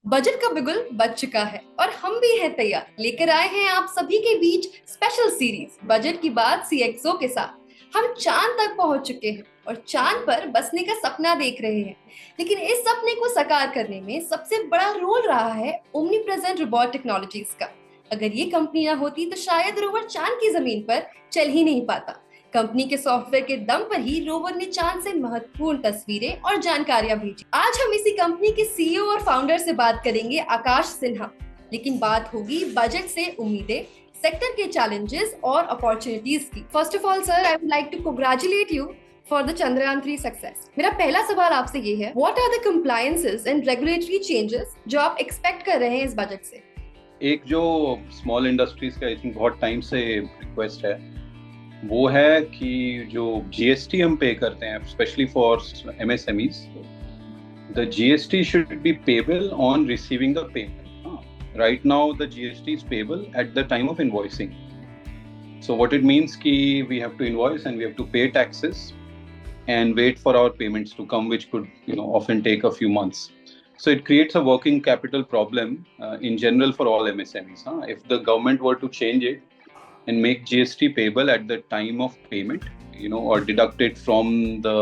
Budget का बिगुल बज चुका है और हम भी हैं तैयार। लेकर आए हैं आप सभी के बीच स्पेशल सीरीज बजट की बात सीएक्सओ के साथ। हम चांद तक पहुंच चुके हैं और चांद पर बसने का सपना देख रहे हैं, लेकिन इस सपने को साकार करने में सबसे बड़ा रोल रहा है ओमनी प्रेजेंट रोबोट टेक्नोलॉजीज का। अगर ये कंपनी ना होती तो शायद रोवर चांद की जमीन पर चल ही नहीं पाता। कंपनी के सॉफ्टवेयर के दम पर ही रोवर ने चांद से महत्वपूर्ण तस्वीरें और जानकारियां भेजी। आज हम इसी कंपनी के सीईओ और फाउंडर से बात करेंगे, आकाश सिन्हा। लेकिन बात होगी बजट से उम्मीदें, सेक्टर के चैलेंजेस और अपॉर्चुनिटीज की। First of all sir, I would like to congratulate you for the Chandrayaan 3 success. मेरा पहला सवाल आपसे ये है, what are the compliances and regulatory changes जो आप एक्सपेक्ट कर रहे हैं इस बजट से? एक जो स्मॉल इंडस्ट्रीज का आई थिंक बहुत टाइम से रिक्वेस्ट है वो है कि जो जीएसटी हम पे करते हैं specially for MSMEs, the GST should be payable on receiving the payment. Right now the GST is payable at the time of invoicing. So what it means कि we have to invoice and we have to pay taxes and wait for our payments to come, which could often take a few months. So it creates a working capital problem in general for all MSMEs. If the government were to change it and make GST payable at the time of payment, or deduct it from the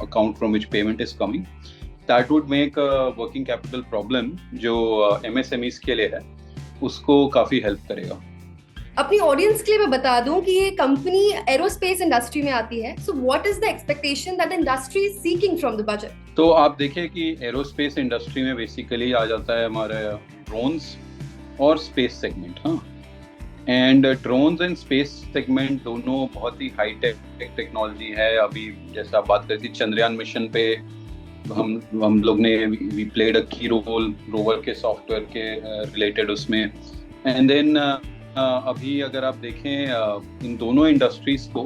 account from which payment is coming, that would make a working capital problem जो MSMEs के लिए है उसको काफी help करेगा। अपनी audience के लिए मैं बता दूं कि ये कंपनी एरोस्पेस इंडस्ट्री में आती है। So what is the expectation that the industry is seeking from the budget? तो आप देखिए कि एरोस्पेस इंडस्ट्री में बेसिकली आ जाता है हमारे ड्रोन्स और space segment. And drones and space segment दोनों बहुत ही हाई टेक टेक्नोलॉजी है। अभी जैसे आप बात करती चंद्रयान मिशन पे हम लोग ने वी प्लेड अ की रोल रोवर के सॉफ्टवेयर के रिलेटेड उसमें। एंड देन अभी अगर आप देखें इन दोनों इंडस्ट्रीज को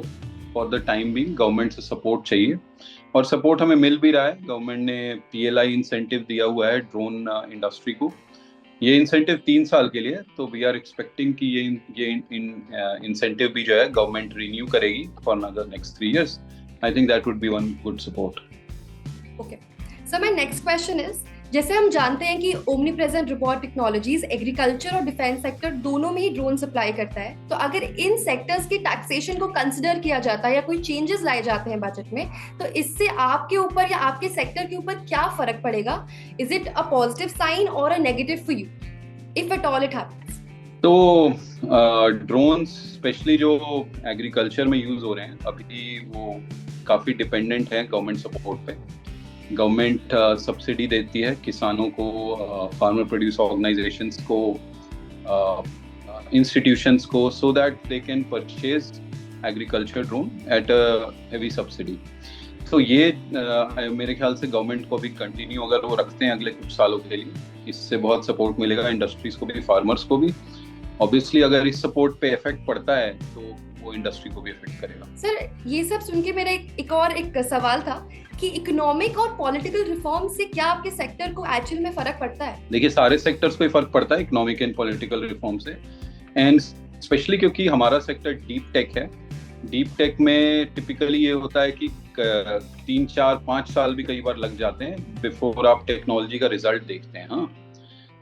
for the time being government से सपोर्ट चाहिए और सपोर्ट हमें मिल भी रहा है। गवर्नमेंट ने पीएलआई इंसेंटिव दिया हुआ है ड्रोन इंडस्ट्री को। ये इंसेंटिव 3 साल के लिए, तो वी आर एक्सपेक्टिंग कि ये इंसेंटिव भी जो है गवर्नमेंट रिन्यू करेगी for another next 3 years. I think that would be one good support. Okay so my next question is, जैसे हम जानते हैं कि omni present robot technologies agriculture और डिफेंस सेक्टर दोनों में ही ड्रोन सप्लाई करता है, तो अगर इन सेक्टर्स की टैक्सेशन को कंसिडर किया जाता है या कोई चेंजेस लाए जाते हैं बजट में, तो इससे आपके ऊपर या आपके सेक्टर के ऊपर क्या फर्क पड़ेगा? Is it a positive sign और a negative for you if at all it happens? तो ड्रोन्स स्पेशली जो एग्रीकल्चर में यूज हो रहे हैं अभी वो काफी डिपेंडेंट है गवर्नमेंट सपोर्ट पे। गवर्नमेंट सब्सिडी देती है किसानों को, फार्मर प्रोड्यूस ऑर्गेनाइजेशंस को, इंस्टीट्यूशंस को, so that they can purchase agriculture drone at a heavy subsidy. तो ये मेरे ख्याल से गवर्नमेंट को भी कंटिन्यू अगर वो रखते हैं अगले कुछ सालों के लिए, इससे बहुत सपोर्ट मिलेगा इंडस्ट्रीज को भी, फार्मर्स को भी। ऑब्वियसली अगर इस सपोर्ट पे इफेक्ट पड़ता है तो वो इंडस्ट्री को भी इफेक्ट करेगा। सर, ये सब सुन के मेरा एक सवाल था कि इकोनॉमिक और पॉलिटिकल रिफॉर्म से क्या आपके सेक्टर को एक्चुअल में फर्क पड़ता है? देखिए, सारे सेक्टर्स को ही फर्क पड़ता है इकोनॉमिक एंड पॉलिटिकल रिफॉर्म से, एंड स्पेशली क्योंकि हमारा सेक्टर डीप टेक है। डीप टेक में टिपिकली ये होता है कि 3, 4, 5 साल भी कई बार लग जाते हैं बिफोर आप टेक्नोलॉजी का रिजल्ट देखते हैं।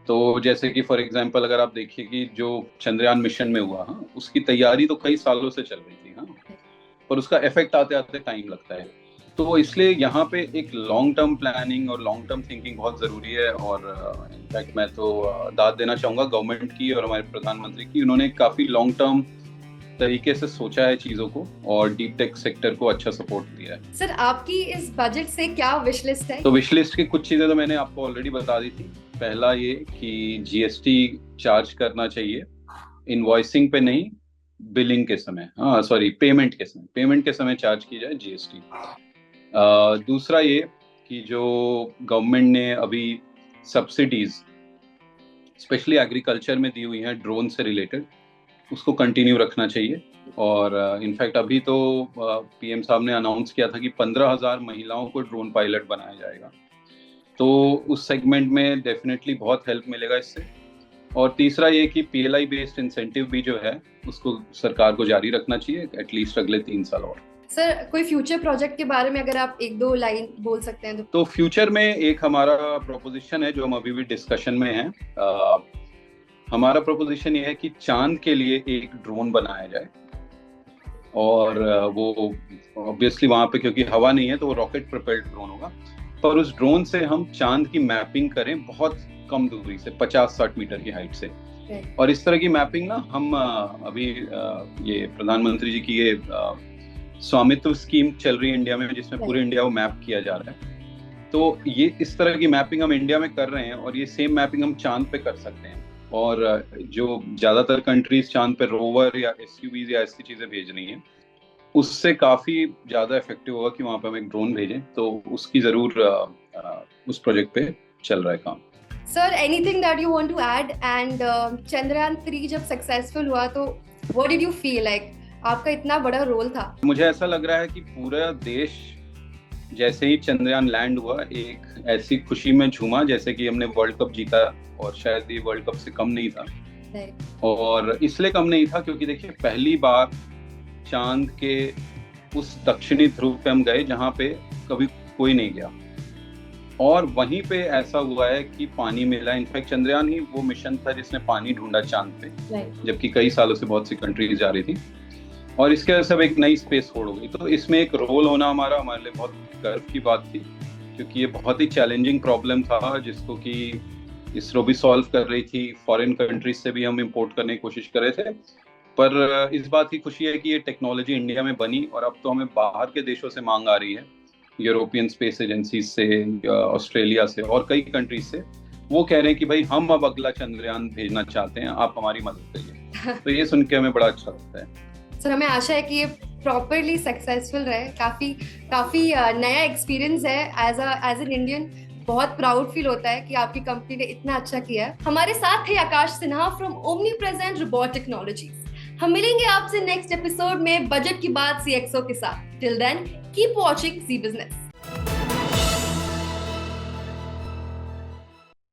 तो जैसे कि फॉर एग्जांपल अगर आप देखिए कि जो चंद्रयान मिशन में हुआ, उसकी तैयारी तो कई सालों से चल रही थी, पर उसका इफेक्ट आते आते टाइम लगता है। तो इसलिए यहाँ पे एक लॉन्ग टर्म प्लानिंग और लॉन्ग टर्म थिंकिंग बहुत जरूरी है। और इनफैक्ट मैं तो दाद देना चाहूंगा गवर्नमेंट की और हमारे प्रधानमंत्री की। उन्होंने काफी लॉन्ग टर्म तरीके से सोचा है चीजों को और डीप टेक सेक्टर को अच्छा सपोर्ट दिया है। सर, आपकी इस बजट से क्या विश लिस्ट है? तो विश लिस्ट की कुछ चीजें तो मैंने आपको ऑलरेडी बता दी थी। पहला ये कि जीएसटी चार्ज करना चाहिए इनवॉइसिंग पे नहीं, बिलिंग के समय, पेमेंट के समय चार्ज की जाए जीएसटी। दूसरा ये कि जो गवर्नमेंट ने अभी सब्सिडीज स्पेशली एग्रीकल्चर में दी हुई हैं ड्रोन से रिलेटेड, उसको कंटिन्यू रखना चाहिए। और इनफैक्ट अभी तो पीएम साहब ने अनाउंस किया था कि 15,000 महिलाओं को ड्रोन पायलट बनाया जाएगा। तो उस सेगमेंट में डेफिनेटली बहुत हेल्प मिलेगा इससे। और तीसरा ये कि पीएलआई बेस्ड इंसेंटिव भी जो है उसको सरकार को जारी रखना चाहिए एटलीस्ट अगले 3 साल और। सर कोई फ्यूचर प्रोजेक्ट के बारे में अगर आप एक दो लाइन बोल सकते हैं तो फ्यूचर में एक हमारा प्रोपोजिशन है जो हम अभी भी डिस्कशन में हैं। हमारा प्रोपोजिशन ये है कि चांद के लिए एक ड्रोन बनाया जाए, और वो ऑब्वियसली वहां पे क्योंकि हवा नहीं है तो वो रॉकेट प्रोपेल्ड ड्रोन होगा, पर उस ड्रोन से हम चांद की मैपिंग करें बहुत कम दूरी से, 50-60 मीटर की हाइट से। और इस तरह की मैपिंग ना हम अभी ये प्रधानमंत्री जी की ये स्वामित्व स्कीम चल रही है इंडिया में, जिसमें पूरे इंडिया को मैप किया जा रहा है। तो ये इस तरह की मैपिंग हम इंडिया में कर रहे हैं, और ये सेम मैपिंग हम चांद पे कर सकते हैं। और जो ज्यादातर कंट्रीज चांद पे रोवर या एसयूवीज या ऐसी चीजें भेज रही हैं, उससे काफी ज्यादा इफेक्टिव होगा कि वहां पे हम एक ड्रोन भेजें। तो उसकी जरूर उस प्रोजेक्ट पे चल रहा है काम। Sir anything that you want to add? And Chandrayaan 3 जब सक्सेसफुल हुआ तो what did you feel like? आपका इतना बड़ा रोल था। मुझे ऐसा लग रहा है कि पूरा देश जैसे ही चंद्रयान लैंड हुआ एक ऐसी खुशी में झूमा जैसे कि हमने वर्ल्ड कप जीता, और शायद ये वर्ल्ड कप से कम नहीं था। और इसलिए कम नहीं था क्योंकि देखिए पहली बार चांद के उस दक्षिणी ध्रुव पे हम गए जहाँ पे कभी कोई नहीं गया, और वहीं पे ऐसा हुआ है कि पानी मिला। इनफैक्ट चंद्रयान ही वो मिशन था जिसने पानी ढूंढा चांद पे, जबकि कई सालों से बहुत सी कंट्रीज जा रही थी, और इसके वजह से एक नई स्पेस होड़ हो गई। तो इसमें एक रोल होना हमारे लिए बहुत गर्व की बात थी, क्योंकि ये बहुत ही चैलेंजिंग प्रॉब्लम था जिसको कि इसरो भी सॉल्व कर रही थी। फॉरेन कंट्रीज से भी हम इंपोर्ट करने की कोशिश कर रहे थे, पर इस बात की खुशी है कि ये टेक्नोलॉजी इंडिया में बनी, और अब तो हमें बाहर के देशों से मांग आ रही है, यूरोपियन स्पेस एजेंसी से, ऑस्ट्रेलिया से और कई कंट्रीज से। वो कह रहे हैं कि भाई हम अब अगला चंद्रयान भेजना चाहते हैं, आप हमारी मदद करिए। तो ये सुन के हमें बड़ा अच्छा लगता है। सर हमें आशा है कि ये प्रॉपरली सक्सेसफुल रहे। काफी नया एक्सपीरियंस है एज एन इंडियन। बहुत प्राउड फील होता है कि आपकी कंपनी ने इतना अच्छा किया है। हमारे साथ थे Akash Sinha from Omnipresent Robot Technologies. हम मिलेंगे आपसे नेक्स्ट एपिसोड में बजट की बात CXO के साथ। टिल देन कीप वॉचिंग जी बिजनेस।